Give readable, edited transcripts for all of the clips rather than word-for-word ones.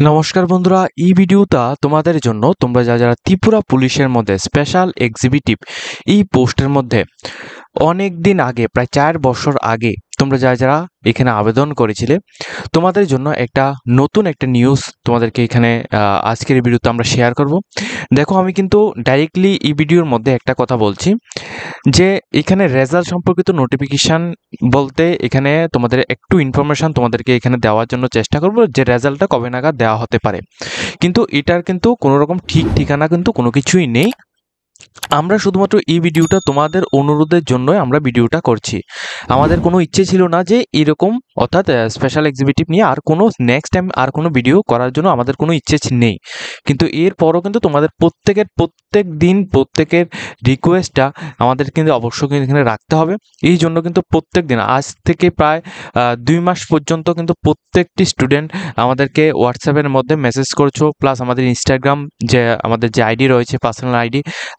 নমস্কার বন্ধুরা, এই ভিডিওটা তোমাদের জন্য তোমরা যারা ত্রিপুরা পুলিশের মধ্যে স্পেশাল এক্সিকিউটিভ এই পোস্টের মধ্যে অনেক দিন আগে প্রায় 4 বছর আগে তোমরা যারা এখানে আবেদন করেছিলে তোমাদের জন্য একটা নতুন একটা নিউজ তোমাদেরকে এখানে আজকের এই ভিডিওতে আমরা শেয়ার করব। দেখো, আমি কিন্তু ডাইরেক্টলি এই ভিডিওর মধ্যে একটা কথা বলছি যে এখানে রেজাল্ট সম্পর্কিত নোটিফিকেশান বলতে এখানে তোমাদের একটু ইনফরমেশান তোমাদেরকে এখানে দেওয়ার জন্য চেষ্টা করব যে রেজাল্টটা কবে নাগাদ দেওয়া হতে পারে। কিন্তু এটার কিন্তু কোনো রকম ঠিক ঠিকানা কিন্তু কোনো কিছুই নেই। আমরা শুধুমাত্র এই ভিডিওটা তোমাদের অনুরোধের জন্যই আমরা ভিডিওটা করছি। আমাদের কোনো ইচ্ছে ছিল না যে এরকম অর্থাৎ স্পেশাল এক্সিকিউটিভ নিয়ে আর কোনো নেক্সট টাইম আর কোনো ভিডিও করার জন্য আমাদের কোনো ইচ্ছে নেই। কিন্তু এরপরও কিন্তু তোমাদের প্রত্যেকের রিকোয়েস্টটা আমাদের কিন্তু অবশ্যই কিন্তু এখানে রাখতে হবে। এই জন্য কিন্তু প্রত্যেক দিন আজ থেকে প্রায় 2 মাস পর্যন্ত কিন্তু প্রত্যেকটি স্টুডেন্ট আমাদেরকে হোয়াটসঅ্যাপের মধ্যে মেসেজ করছো, প্লাস আমাদের ইনস্টাগ্রাম যে আমাদের যে আইডি রয়েছে পার্সোনাল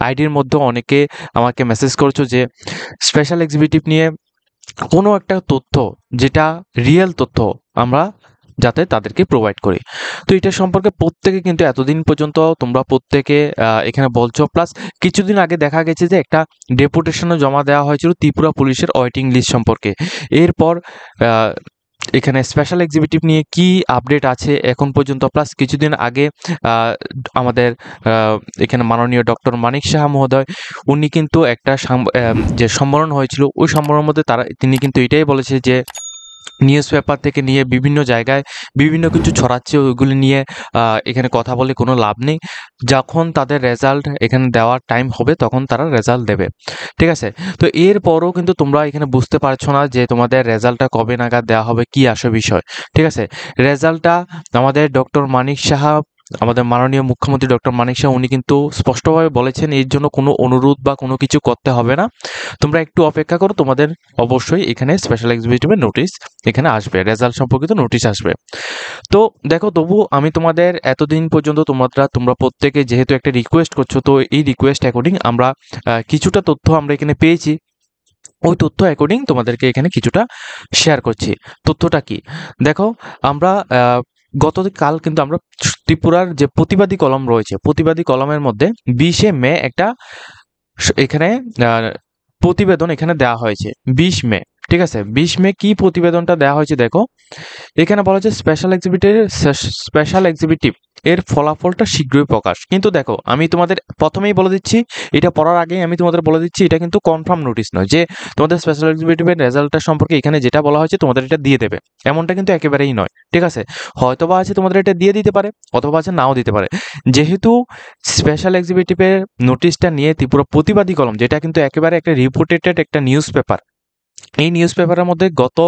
আইডির মধ্যে অনেকে আমাকে মেসেজ করছো যে স্পেশাল এক্সিকিউটিভ নিয়ে কোনো একটা তথ্য যেটা রিয়েল তথ্য আমরা যাতে তাদেরকে প্রোভাইড করি। তো এটা সম্পর্কে প্রত্যেকে কিন্তু এতদিন পর্যন্ত তোমরা প্রত্যেকে এখানে বলছো, প্লাস কিছুদিন আগে দেখা গেছে যে একটা ডেপুটেশনও জমা দেওয়া হয়েছিল ত্রিপুরা পুলিশের ওয়েটিং লিস্ট সম্পর্কে। এরপর এখানে স্পেশাল এক্সিকিউটিভ নিয়ে কি আপডেট আছে এখন পর্যন্ত, প্লাস কিছুদিন আগে আমাদের এখানে মাননীয় ডক্টর মানিক সাহা মহোদয় উনি কিন্তু একটা যে সম্মেলন হয়েছিল ওই সম্মেলনের মধ্যে তিনি কিন্তু এটাই বলেছে যে নিউজ পেপার থেকে নিয়ে বিভিন্ন জায়গায় বিভিন্ন কিছু ছড়াচ্ছে, ওইগুলি নিয়ে এখানে কথা বলে কোনো লাভ নেই। যখন তাদের রেজাল্ট এখানে দেওয়ার টাইম হবে তখন তারা রেজাল্ট দেবে, ঠিক আছে? তো এরপরও কিন্তু তোমরা এখানে বুঝতে পারছো না যে তোমাদের রেজাল্টটা কবে নাগাদ দেওয়া হবে, কি আসে বিষয়, ঠিক আছে? রেজাল্টটা আমাদের ডক্টর মানিক সাহা, আমাদের মাননীয় মুখ্যমন্ত্রী ডক্টর মানিক সাহা উনি কিন্তু স্পষ্টভাবে বলেছেন এর জন্য কোনো অনুরোধ বা কোনো কিছু করতে হবে না, তোমরা একটু অপেক্ষা করো, তোমাদের অবশ্যই এখানে স্পেশাল এক্সিকিউটিভের নোটিশ এখানে আসবে, রেজাল্ট সম্পর্কিত নোটিশ আসবে। তো দেখো, তবু আমি তোমাদের এতদিন পর্যন্ত তোমরা প্রত্যেকে যেহেতু একটা রিকোয়েস্ট করছো, তো এই রিকোয়েস্ট অ্যাকর্ডিং আমরা কিছুটা তথ্য আমরা এখানে পেয়েছি, ওই তথ্য অ্যাকর্ডিং তোমাদেরকে এখানে কিছুটা শেয়ার করছি। তথ্যটা কি দেখো, আমরা গতকাল কিন্তু আমরা ত্রিপুরার যে প্রতিবাদী কলম রয়েছে, প্রতিবাদী কলমের মধ্যে 20শে মে একটা এখানে প্রতিবেদন এখানে দেওয়া হয়েছে। 20 মে, ঠিক আছে? 20 মে কি প্রতিবেদনটা দেওয়া হয়েছে দেখো, এখানে বলা হচ্ছে স্পেশাল এক্সিকিউটিভ এর ফলাফলটা শীঘ্রই প্রকাশ। কিন্তু দেখো, আমি তোমাদের প্রথমেই বলে দিচ্ছি, এটা পড়ার আগেই আমি তোমাদের বলে দিচ্ছি এটা কিন্তু কনফার্ম নোটিশ নয় যে তোমাদের স্পেশাল এক্সিকিউটিভের রেজাল্টটা সম্পর্কে এখানে যেটা বলা হয়েছে তোমাদের এটা দিয়ে দেবে, এমনটা কিন্তু একেবারেই নয়, ঠিক আছে? হয়তোবা আছে তোমাদের এটা দিয়ে দিতে পারে, অথবা আছে নাও দিতে পারে। যেহেতু স্পেশাল এক্সিকিউটিভের নোটিশটা নিয়ে ত্রিপুরা প্রতিবাদী কলম, যেটা কিন্তু একেবারে একটা রিপোর্টেড একটা নিউজ পেপার, এই নিউজ পেপারের মধ্যে গত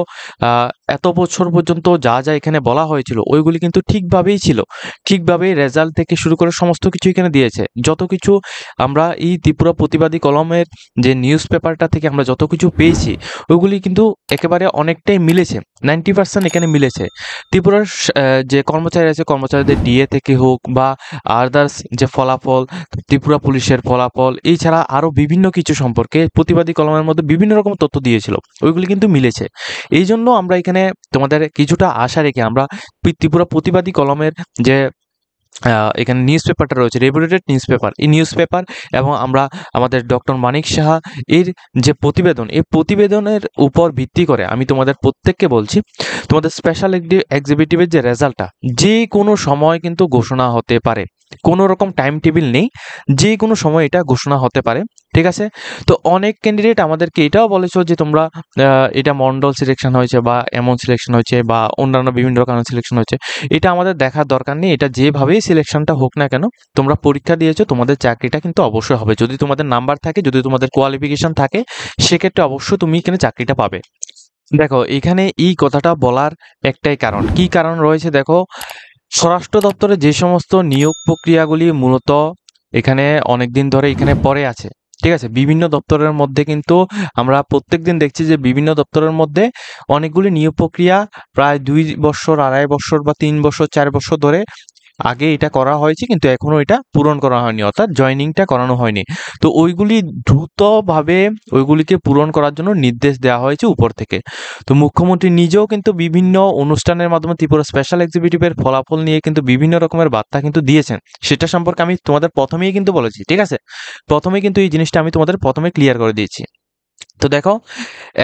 এত বছর পর্যন্ত যা এখানে বলা হয়েছিল ওইগুলি কিন্তু ঠিকভাবেই ছিল, ঠিকভাবেই রেজাল্ট থেকে শুরু করে সমস্ত কিছু এখানে দিয়েছে। যত কিছু আমরা এই ত্রিপুরা প্রতিবাদী কলমের যে নিউজ পেপারটা থেকে আমরা যত কিছু পেয়েছি ওইগুলি কিন্তু একেবারে অনেকটাই মিলেছে, 90% এখানে মিলেছে। ত্রিপুরার যে কর্মচারী আছে, কর্মচারীদের ডিএ থেকে হোক বা আদার্স যে ফলাফল, ত্রিপুরা পুলিশের ফলাফল, এছাড়া আরও বিভিন্ন কিছু সম্পর্কে প্রতিবাদী কলমের মধ্যে বিভিন্ন রকম তথ্য দিয়েছিল, ওইগুলি কিন্তু মিলেছে। এই জন্য আমরা এখানে তোমাদের কিছুটা আশা রেখে আমরা ত্রিপুরা প্রতিবাদী কলমের যে এখানে নিউজ পেপারটা রয়েছে, রেপুটেড নিউজ পেপার, এই নিউজ পেপার এবং আমরা আমাদের ডক্টর মানিক সাহা এর যে প্রতিবেদন, এই প্রতিবেদনের উপর ভিত্তি করে আমি তোমাদের প্রত্যেককে বলছি, তোমাদের স্পেশাল এক্সিকিউটিভের যে রেজাল্টটা যে কোনো সময় কিন্তু ঘোষণা হতে পারে, কোনো রকম টাইম টেবিল নেই, যে কোনো সময় এটা ঘোষণা হতে পারে, ঠিক আছে? তো অনেক ক্যান্ডিডেট আমাদেরকে এটাও বলেছো যে তোমরা এটা মন্ডল সিলেকশন হয়েছে বা এমন সিলেকশন হয়েছে বা অন্যান্য বিভিন্ন রকমের সিলেকশন হয়েছে, এটা আমাদের দেখার দরকার নেই। এটা যেভাবেই সিলেকশনটা হোক না কেন, তোমরা পরীক্ষা দিয়েছো, তোমাদের চাকরিটা কিন্তু অবশ্যই হবে। যদি তোমাদের নাম্বার থাকে, যদি তোমাদের কোয়ালিফিকেশন থাকে, সেক্ষেত্রে অবশ্যই তুমি এখানে চাকরিটা পাবে। দেখো, এখানে এই কথাটা বলার একটাই কারণ, কি কারণ রয়েছে দেখো, স্বরাষ্ট্র দপ্তরে যে সমস্ত নিয়োগ প্রক্রিয়াগুলি মূলত এখানে অনেকদিন ধরে এখানে পড়ে আছে, ঠিক আছে? বিভিন্ন দপ্তরের মধ্যে কিন্তু আমরা প্রত্যেকদিন দেখছি যে বিভিন্ন দপ্তরের মধ্যে অনেকগুলি নিয়োগ প্রক্রিয়া প্রায় 2 বছর, 2.5 বছর বা 3 বছর, 4 বছর ধরে আগে এটা করা হয়েছে কিন্তু এখনো এটা পূরণ করা হয়নি, অর্থাৎ জয়েনিংটা করানো হয়নি। তো ওইগুলি দ্রুতভাবে ওইগুলিকে পূরণ করার জন্য নির্দেশ দেওয়া হয়েছে উপর থেকে। তো মুখ্যমন্ত্রী নিজেও কিন্তু বিভিন্ন অনুষ্ঠানের মাধ্যমে ত্রিপুরা স্পেশাল এক্সিকিউটিভের ফলাফল নিয়ে কিন্তু বিভিন্ন রকমের বার্তা কিন্তু দিয়েছেন। সেটা সম্পর্কে আমি তোমাদের প্রথমেই কিন্তু বলেছি, ঠিক আছে? প্রথমেই কিন্তু এই জিনিসটা আমি তোমাদের প্রথমে ক্লিয়ার করে দিয়েছি। তো দেখো,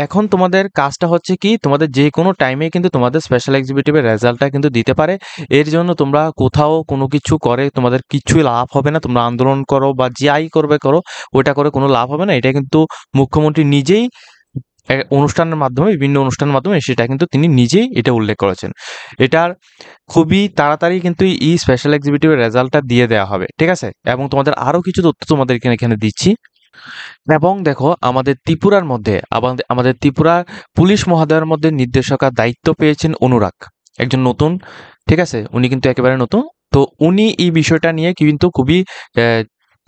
এখন তোমাদের কাজটা হচ্ছে কি, তোমাদের যে কোনো টাইমে কিন্তু তোমাদের স্পেশাল এক্সিকিউটিভের রেজাল্টটা কিন্তু দিতে পারে। এর জন্য তোমরা কোথাও কোনো কিছু করে তোমাদের কিছুই লাভ হবে না। তোমরা আন্দোলন করো বা যাই করবে করো, ওইটা করে কোনো লাভ হবে না। এটা কিন্তু মুখ্যমন্ত্রী নিজেই অনুষ্ঠানের মাধ্যমে, বিভিন্ন অনুষ্ঠানের মাধ্যমে সেটা কিন্তু তিনি নিজেই এটা উল্লেখ করেছেন। এটার খুবই তাড়াতাড়ি কিন্তু এই স্পেশাল এক্সিকিউটিভের রেজাল্টটা দিয়ে দেওয়া হবে, ঠিক আছে? এবং তোমাদের আরও কিছু তথ্য তোমাদের এখানে দিচ্ছি। এবং দেখো, আমাদের ত্রিপুরার মধ্যে আমাদের ত্রিপুরা পুলিশ মহোদয়ের মধ্যে নির্দেশকার দায়িত্ব পেয়েছেন অনুরাগ, একজন নতুন, ঠিক আছে? উনি কিন্তু একেবারে নতুন। তো উনি এই বিষয়টা নিয়ে কিন্তু খুবই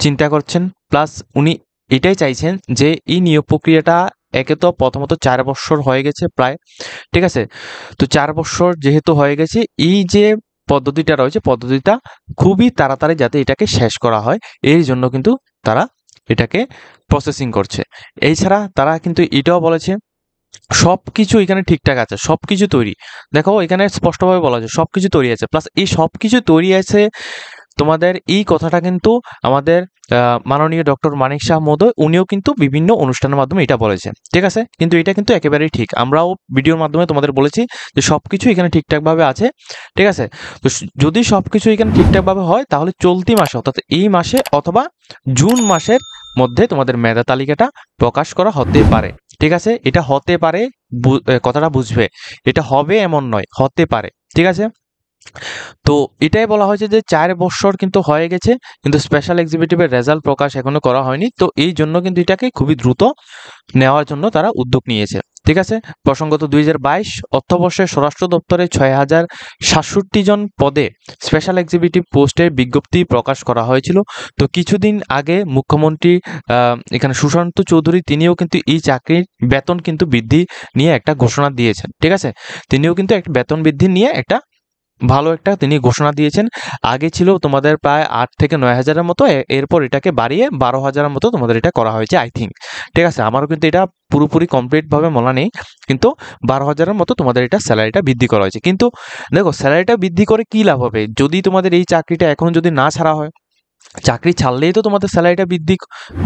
চিন্তা করছেন, প্লাস উনি এটাই চাইছেন যে এই নিয়োগ প্রক্রিয়াটা, একে তো প্রথমত 4 বছর হয়ে গেছে প্রায়, ঠিক আছে? তো 4 বছর যেহেতু হয়ে গেছে, এই যে পদ্ধতিটা রয়েছে, পদ্ধতিটা খুবই তাড়াতাড়ি যাতে এটাকে শেষ করা হয়, এই জন্য কিন্তু তারা এটাকে প্রসেসিং করছে। এছাড়া তারা কিন্তু এটাও বলেছে সবকিছু এখানে ঠিকঠাক আছে, সবকিছু তৈরি। দেখো, এখানে স্পষ্টভাবে বলা আছে সবকিছু তৈরি আছে, প্লাস এই সবকিছু তৈরি আছে। তোমাদের এই কথাটা কিন্তু আমাদের মাননীয় ডক্টর মানিক শাহ মহোদয় উনিও কিন্তু বিভিন্ন অনুষ্ঠানের মাধ্যমে এটা বলেছে, ঠিক আছে? কিন্তু এটা কিন্তু একেবারেই ঠিক। আমরাও ভিডিওর মাধ্যমে তোমাদের বলেছি যে সবকিছু এখানে ঠিকঠাকভাবে আছে, ঠিক আছে? তো যদি সবকিছু এখানে ঠিকঠাকভাবে হয়, তাহলে চলতি মাসে, অর্থাৎ এই মাসে অথবা জুন মাসের মধ্যে তোমাদের মেধা তালিকাটা প্রকাশ করা হতে পারে, ঠিক আছে? এটা হতে পারে, কথাটা বুঝবে, এটা হবে এমন নয়, হতে পারে, ঠিক আছে? তো এটাই বলা হয়েছে যে 4 বছর কিন্তু হয়ে গেছে, কিন্তু স্পেশাল এক্সিকিউটিভের রেজাল্ট প্রকাশ এখনো করা হয়নি। তো এই জন্য কিন্তু এটাকে খুবই দ্রুত নেওয়ার জন্য তারা উদ্যোগ নিয়েছে, ঠিক আছে? প্রসঙ্গত 2022 অর্থবর্ষে স্বরাষ্ট্র দপ্তরে 6067 জন পদে স্পেশাল এক্সিকিউটিভ পোস্টের বিজ্ঞপ্তি প্রকাশ করা হয়েছিল। তো কিছুদিন আগে মুখ্যমন্ত্রী এখানে সুশান্ত চৌধুরী তিনিও কিন্তু এই চাকরির বেতন কিন্তু বৃদ্ধি নিয়ে একটা ঘোষণা দিয়েছেন, ঠিক আছে? তিনিও কিন্তু একটা বেতন বৃদ্ধি নিয়ে একটা ভালো একটা তিনি ঘোষণা দিয়েছেন। আগে ছিল তোমাদের প্রায় 8 থেকে 9 হাজারের মতো, এরপর এটাকে বাড়িয়ে 12 হাজারের মতো তোমাদের এটা করা হয়েছে, আই থিঙ্ক, ঠিক আছে? আমারও কিন্তু এটা পুরোপুরি কমপ্লিটভাবে মনে নেই, কিন্তু 12 হাজারের মতো তোমাদের এটা স্যালারিটা বৃদ্ধি করা হয়েছে। কিন্তু দেখো, স্যালারিটা বৃদ্ধি করে কি লাভ হবে যদি তোমাদের এই চাকরিটা এখন যদি না ছাড়া হয়? চাকরি ছাড়লেই তো তোমাদের স্যালারিটা বৃদ্ধি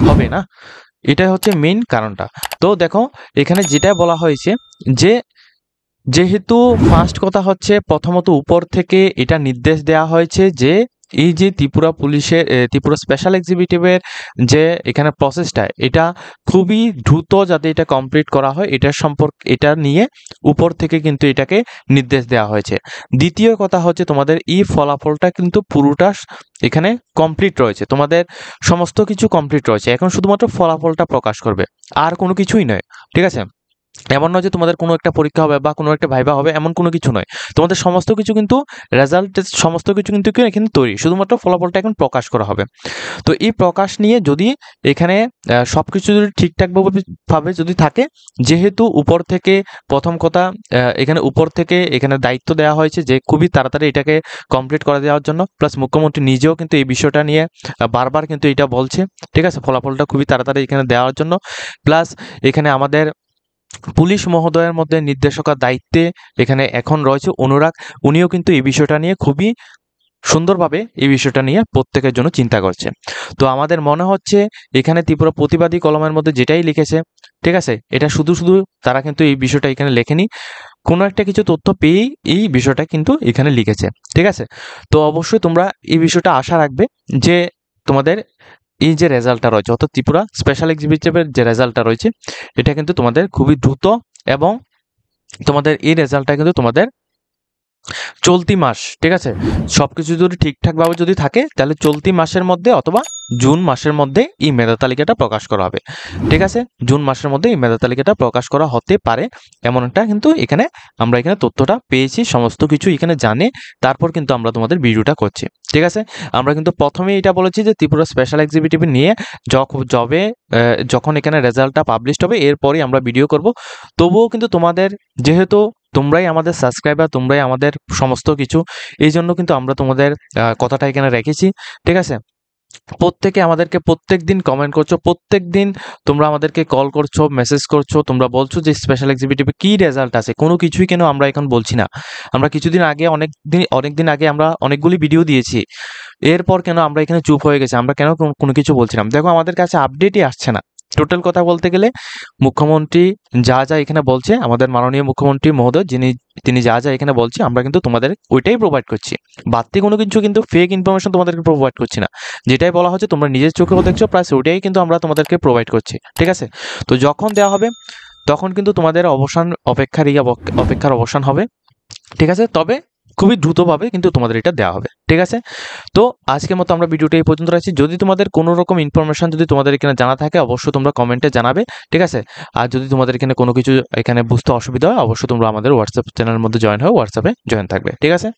হবে না, এটাই হচ্ছে মেইন কারণটা। তো দেখো, এখানে যেটা বলা হয়েছে যে যেহেতু ফার্স্ট কথা হচ্ছে, প্রথমত উপর থেকে এটা নির্দেশ দেওয়া হয়েছে যে এই যে ত্রিপুরা পুলিশের ত্রিপুরা স্পেশাল এক্সিকিউটিভের যে এখানে প্রসেসটা, এটা খুবই দ্রুত যাতে এটা কমপ্লিট করা হয়, এটা নিয়ে উপর থেকে কিন্তু এটাকে নির্দেশ দেওয়া হয়েছে। দ্বিতীয় কথা হচ্ছে, তোমাদের এই ফলাফলটা কিন্তু পুরোটা এখানে কমপ্লিট রয়েছে, তোমাদের সমস্ত কিছু কমপ্লিট রয়েছে, এখন শুধুমাত্র ফলাফলটা প্রকাশ করবে, আর কোনো কিছুই নয়, ঠিক আছে? এমন নয় যে তোমাদের কোনো একটা পরীক্ষা হবে বা কোনো একটা ভাইভা হবে, এমন কোনো কিছু নয়। তোমাদের সমস্ত কিছু কিন্তু রেজাল্ট, সমস্ত কিছু কিন্তু এখানে তৈরি, শুধুমাত্র ফলাফলটা এখন প্রকাশ করা হবে। তো এই প্রকাশ নিয়ে যদি এখানে সবকিছু যদি ঠিকঠাকভাবে যদি থাকে, যেহেতু উপর থেকে প্রথম কথা, এখানে উপর থেকে এখানে দায়িত্ব দেওয়া হয়েছে যে খুবই তাড়াতাড়ি এটাকে কমপ্লিট করে দেওয়ার জন্য, প্লাস মুখ্যমন্ত্রী নিজেও কিন্তু এই বিষয়টা নিয়ে বারবার কিন্তু এটা বলছে, ঠিক আছে? ফলাফলটা খুবই তাড়াতাড়ি এখানে দেওয়ার জন্য, প্লাস এখানে আমাদের পুলিশ মহোদয়ের মধ্যে নির্দেশকার দায়িত্বে এখানে এখন রয়েছে অনুরাগ, উনিও কিন্তু এই বিষয়টা নিয়ে খুবই সুন্দরভাবে এই বিষয়টা নিয়ে প্রত্যেকের জন্য চিন্তা করছে। তো আমাদের মনে হচ্ছে এখানে ত্রিপুরা প্রতিবাদী কলমের মধ্যে যেটাই লিখেছে, ঠিক আছে, এটা শুধু শুধু তারা কিন্তু এই বিষয়টা এখানে লেখেনি, কোনো একটা কিছু তথ্য পেয়েই এই বিষয়টা কিন্তু এখানে লিখেছে, ঠিক আছে? তো অবশ্যই তোমরা এই বিষয়টা আশা রাখবে যে তোমাদের এই যে রেজাল্টটা রয়েছে, অর্থাৎ ত্রিপুরা স্পেশাল এক্সিকিউটিভের যে রেজাল্টটা রয়েছে, এটা কিন্তু তোমাদের খুবই দ্রুত, এবং তোমাদের এই রেজাল্টটা কিন্তু তোমাদের চলতি মাস, ঠিক আছে? সবকিছু যদি ঠিকঠাকভাবে যদি থাকে, তাহলে চলতি মাসের মধ্যে অথবা জুন মাসের মধ্যে এই মেধা তালিকাটা প্রকাশ করা হবে, ঠিক আছে? জুন মাসের মধ্যে এই মেধা তালিকাটা প্রকাশ করা হতে পারে, এমন একটা কিন্তু এখানে আমরা এখানে তথ্যটা পেয়েছি, সমস্ত কিছু এখানে জানে তারপর কিন্তু আমরা তোমাদের ভিডিওটা করছি, ঠিক আছে? আমরা কিন্তু প্রথমেই এটা বলেছি যে ত্রিপুরা স্পেশাল এক্সিকিউটিভ নিয়ে যখন এখানে রেজাল্টটা পাবলিশড হবে, এরপরই আমরা ভিডিও করব। তবুও কিন্তু তোমাদের যেহেতু তোমরাই আমাদের সাবস্ক্রাইবার, তোমরাই আমাদের সমস্ত কিছু। এই জন্য কিন্তু আমরা তোমাদের কথাটা এখানে রেখেছি, ঠিক আছে? প্রত্যেকে আমাদেরকে প্রত্যেকদিন কমেন্ট করছো, প্রত্যেকদিন তোমরা আমাদেরকে কল করছো, মেসেজ করছো, তোমরা বলছো যে স্পেশাল এক্সিকিউটিভে কি রেজাল্ট আছে, কোনো কিছুই কেন আমরা এখন বলছি না। আমরা কিছুদিন আগে অনেকদিন আগে আমরা অনেকগুলি ভিডিও দিয়েছি, এরপর কেন আমরা এখানে চুপ হয়ে গেছি, আমরা কেন কোনো কিছু বলছিলাম? দেখো আমাদের কাছে আপডেটই আসছে না। টোটাল কথা বলতে গেলে মুখ্যমন্ত্রী যা যা এখানে বলছে, আমাদের মাননীয় মুখ্যমন্ত্রী মহোদয় তিনি যা যা এখানে বলছে, আমরা কিন্তু তোমাদের ওইটাই প্রোভাইড করছি। বাড়তি কোনো কিছু কিন্তু ফেক ইনফরমেশন তোমাদেরকে প্রোভাইড করছি না। যেটাই বলা হচ্ছে তোমরা নিজের চোখেও দেখছো, প্লাস ওইটাই কিন্তু আমরা তোমাদেরকে প্রোভাইড করছি, ঠিক আছে? তো যখন দেওয়া হবে তখন কিন্তু তোমাদের অপেক্ষার অবসান হবে, ঠিক আছে? তবে খুবই দ্রুতভাবে কিন্তু তোমাদের এটা দেওয়া হবে, ঠিক আছে? তো আজকের মতো আমরা ভিডিওটা এই পর্যন্ত রাখছি। যদি তোমাদের কোনো রকম ইনফরমেশন যদি তোমাদের এখানে জানা থাকে, অবশ্যই তোমরা কমেন্টে জানাবে, ঠিক আছে? আর যদি তোমাদের এখানে কোনো কিছু এখানে বুঝতে অসুবিধা হয়, অবশ্যই তোমরা আমাদের হোয়াটসঅ্যাপ চ্যানেলের মধ্যে জয়েন হয়ে হোয়াটসঅ্যাপে জয়েন থাকবে, ঠিক আছে?